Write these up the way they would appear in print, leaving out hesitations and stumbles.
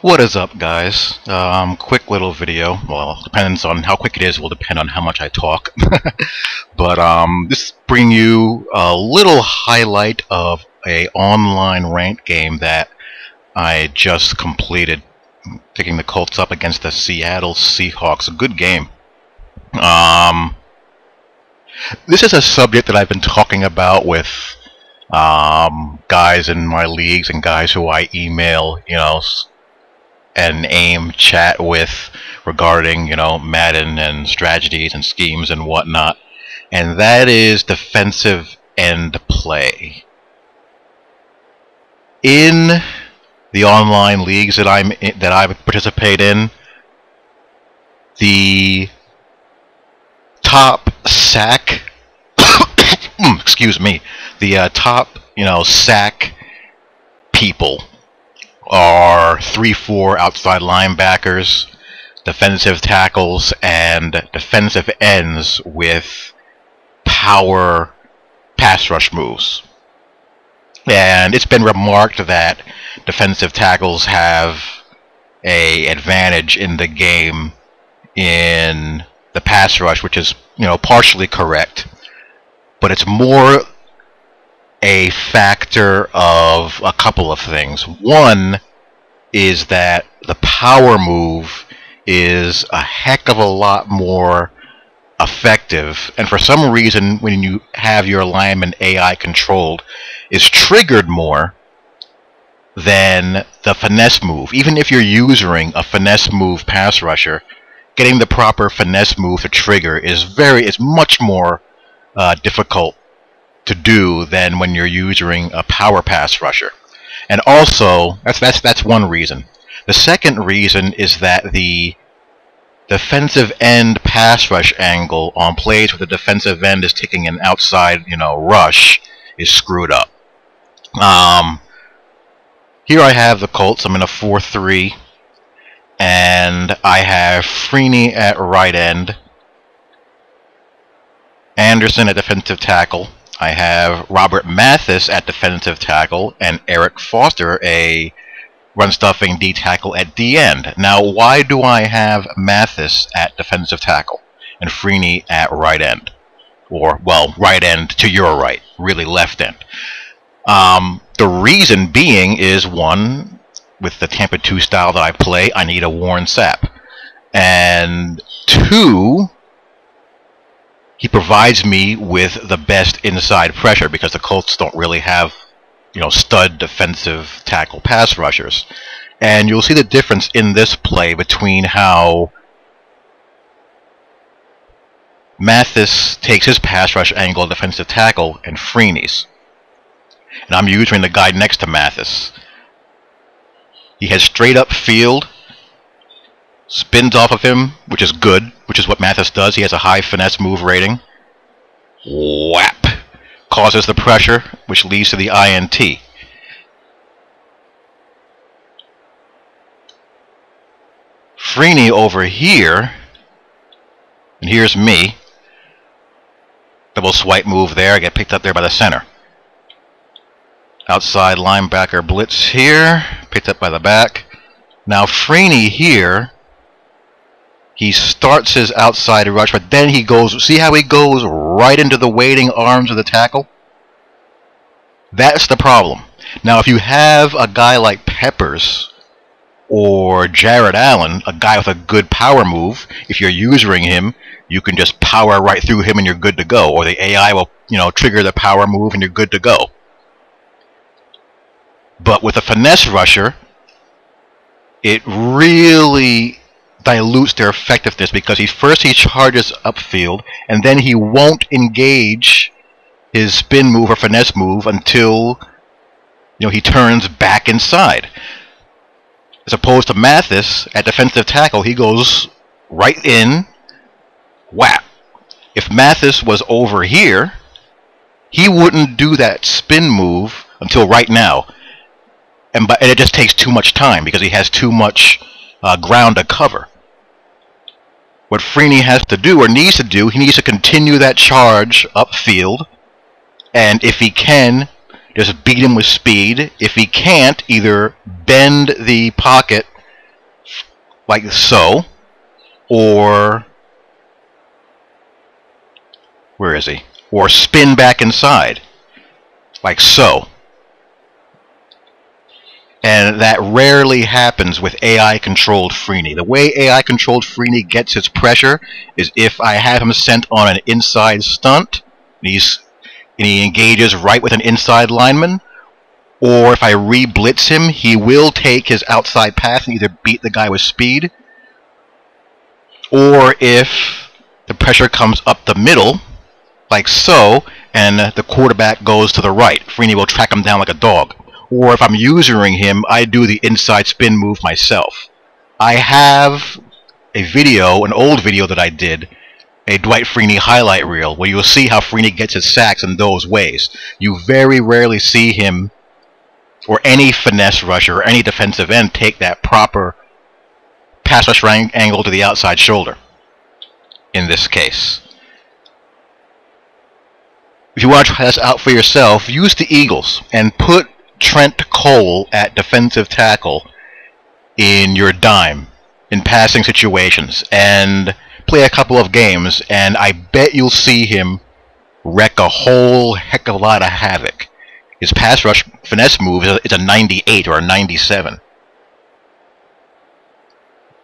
What is up, guys? Quick little video. Well, depends on how quick it is. Will depend on how much I talk. But this bring you a little highlight of a online ranked game that I just completed, taking the Colts up against the Seattle Seahawks. A good game. This is a subject that I've been talking about with guys in my leagues and guys who I email, and aim chat with regarding, Madden and strategies and schemes and whatnot, and that is defensive end play. In the online leagues that I participate in, the top sack excuse me, the top sack people are 3-4 outside linebackers, defensive tackles, and defensive ends with power pass rush moves. And it's been remarked that defensive tackles have an advantage in the game in the pass rush, which is partially correct, but it's more a factor of a couple of things. One is that the power move is a heck of a lot more effective, and for some reason when you have your lineman AI controlled, is triggered more than the finesse move. Even if you're using a finesse move pass rusher, getting the proper finesse move to trigger is much more difficult to do than when you're using a power pass rusher. And also, that's one reason. The second reason is that the defensive end pass rush angle on plays where the defensive end is taking an outside, rush is screwed up. Here I have the Colts. I'm in a 4-3, and I have Freeney at right end, Anderson at defensive tackle. I have Robert Mathis at defensive tackle, and Eric Foster, a run-stuffing D-tackle, at D-end. Now, why do I have Mathis at defensive tackle and Freeney at right end? Or, well, right end to your right, really left end. The reason being is, one, with the Tampa 2 style that I play, I need a worn sap. And two, he provides me with the best inside pressure because the Colts don't really have, stud defensive tackle pass rushers. And you'll see the difference in this play between how Mathis takes his pass rush angle defensive tackle and Freeney's. And I'm using the guy next to Mathis. He has straight up field, spins off of him, which is good, which is what Mathis does. He has a high finesse move rating. Whap! Causes the pressure, which leads to the INT. Freeney over here, and here's me. Double swipe move there, I get picked up there by the center. Outside linebacker blitz here, picked up by the back. Now Freeney here, he starts his outside rush, but then he goes, see how he goes right into the waiting arms of the tackle? That's the problem. Now, if you have a guy like Peppers or Jared Allen, a guy with a good power move, if you're using him, you can just power right through him and you're good to go. Or the AI will, trigger the power move and you're good to go. But with a finesse rusher, it really dilutes their effectiveness because first he charges upfield and then he won't engage his spin move or finesse move until he turns back inside. As opposed to Mathis at defensive tackle, he goes right in, whap. If Mathis was over here, he wouldn't do that spin move until right now, and it just takes too much time because he has too much ground to cover. What Freeney has to do, or needs to do, he needs to continue that charge upfield, and if he can, just beat him with speed. If he can't, either bend the pocket like so, or where is he? Or spin back inside, like so. And that rarely happens with AI-controlled Freeney. The way AI-controlled Freeney gets his pressure is if I have him sent on an inside stunt, and he engages right with an inside lineman, or if I re-blitz him, he will take his outside pass and either beat the guy with speed, or if the pressure comes up the middle, like so, and the quarterback goes to the right, Freeney will track him down like a dog. Or if I'm usering him, I do the inside spin move myself. I have a video, an old video that I did, a Dwight Freeney highlight reel, where you'll see how Freeney gets his sacks in those ways. You very rarely see him, or any finesse rusher, or any defensive end, take that proper pass rush angle to the outside shoulder, in this case. If you want to try this out for yourself, use the Eagles, and put Trent Cole at defensive tackle in your dime in passing situations and play a couple of games, and I bet you'll see him wreck a whole heck of a lot of havoc. His pass rush finesse move is a 98 or a 97,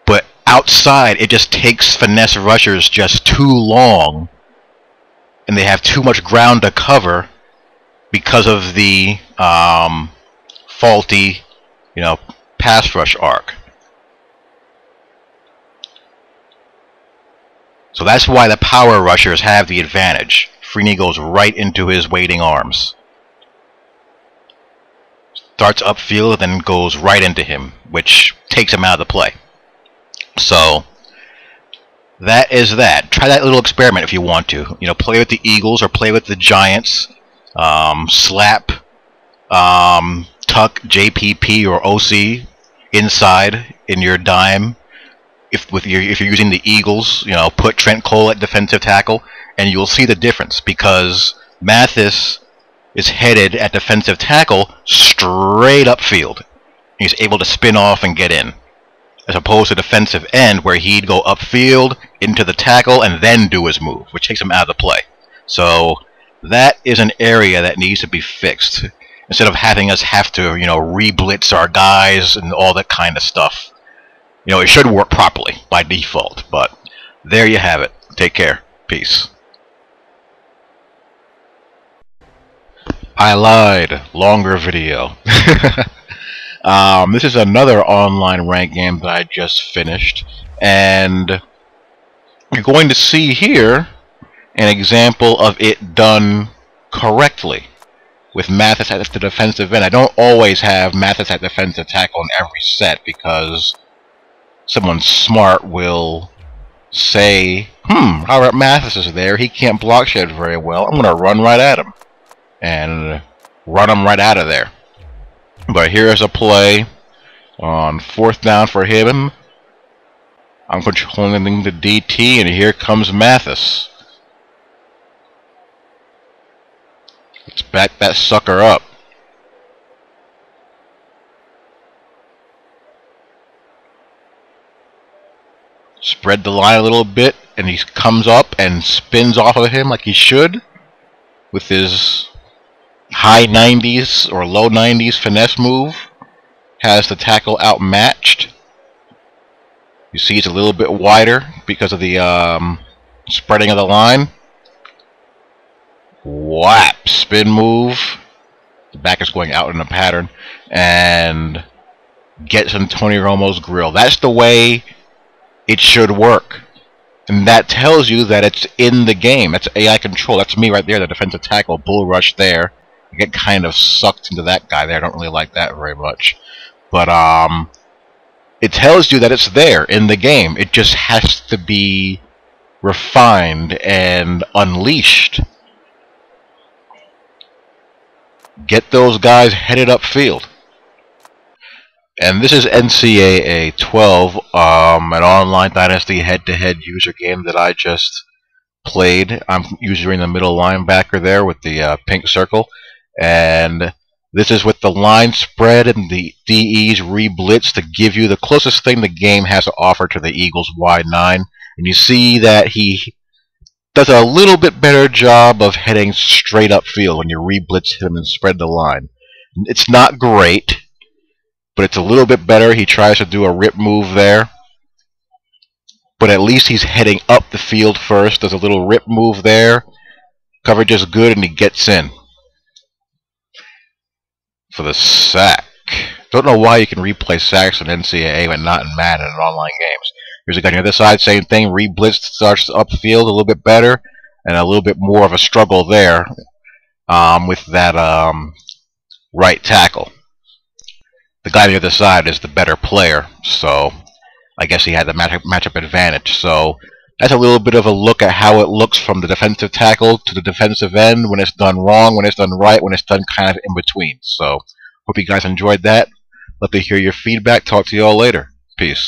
but outside it just takes finesse rushers just too long, and they have too much ground to cover because of the faulty, pass rush arc. So that's why the power rushers have the advantage. Freeney goes right into his waiting arms. Starts upfield, then goes right into him, which takes him out of the play. So that is that. Try that little experiment if you want to. Play with the Eagles or play with the Giants. Slap, tuck JPP or OC inside in your dime. If you're using the Eagles, put Trent Cole at defensive tackle, and you'll see the difference, because Mathis is headed at defensive tackle straight upfield. He's able to spin off and get in, as opposed to defensive end where he'd go upfield into the tackle and then do his move, which takes him out of the play. So that is an area that needs to be fixed, instead of having us have to, re-blitz our guys and all that kind of stuff. It should work properly by default, but there you have it. Take care. Peace. I lied. Longer video. This is another online ranked game that I just finished, and you're going to see here an example of it done correctly with Mathis at the defensive end. I don't always have Mathis at defensive tackle in every set, because someone smart will say, Robert Mathis is there, he can't block shed very well, I'm going to run right at him and run him right out of there. But here's a play on 4th down for him. I'm controlling the DT, and here comes Mathis. Let's back that sucker up. Spread the line a little bit, and he comes up and spins off of him like he should, with his high 90s or low 90s finesse move. Has the tackle outmatched. You see it's a little bit wider because of the spreading of the line. Whap! Spin move. The back is going out in a pattern, and gets him Tony Romo's grill. That's the way it should work, and that tells you that it's in the game. That's AI control. That's me right there, the defensive tackle, bull rush there. I get kind of sucked into that guy there. I don't really like that very much, but it tells you that it's there in the game. It just has to be refined and unleashed. Get those guys headed upfield. And this is NCAA 12, an online Dynasty head-to-head user game that I just played. I'm using the middle linebacker there with the pink circle, and This is with the line spread and the DEs re-blitz to give you the closest thing the game has to offer to the Eagles' wide 9. And you see that he does a little bit better job of heading straight upfield when you re-blitz him and spread the line. It's not great, but it's a little bit better. He tries to do a rip move there, but at least he's heading up the field first. Does a little rip move there. Coverage is good, and he gets in for the sack. Don't know why you can replay sacks in NCAA but not in Madden and online games. Here's a guy on the other side, same thing. Re-blitz starts upfield a little bit better, and a little bit more of a struggle there with that right tackle. The guy on the other side is the better player, so I guess he had the matchup advantage. So that's a little bit of a look at how it looks from the defensive tackle to the defensive end, when it's done wrong, when it's done right, when it's done kind of in between. So hope you guys enjoyed that. Love to hear your feedback. Talk to you all later. Peace.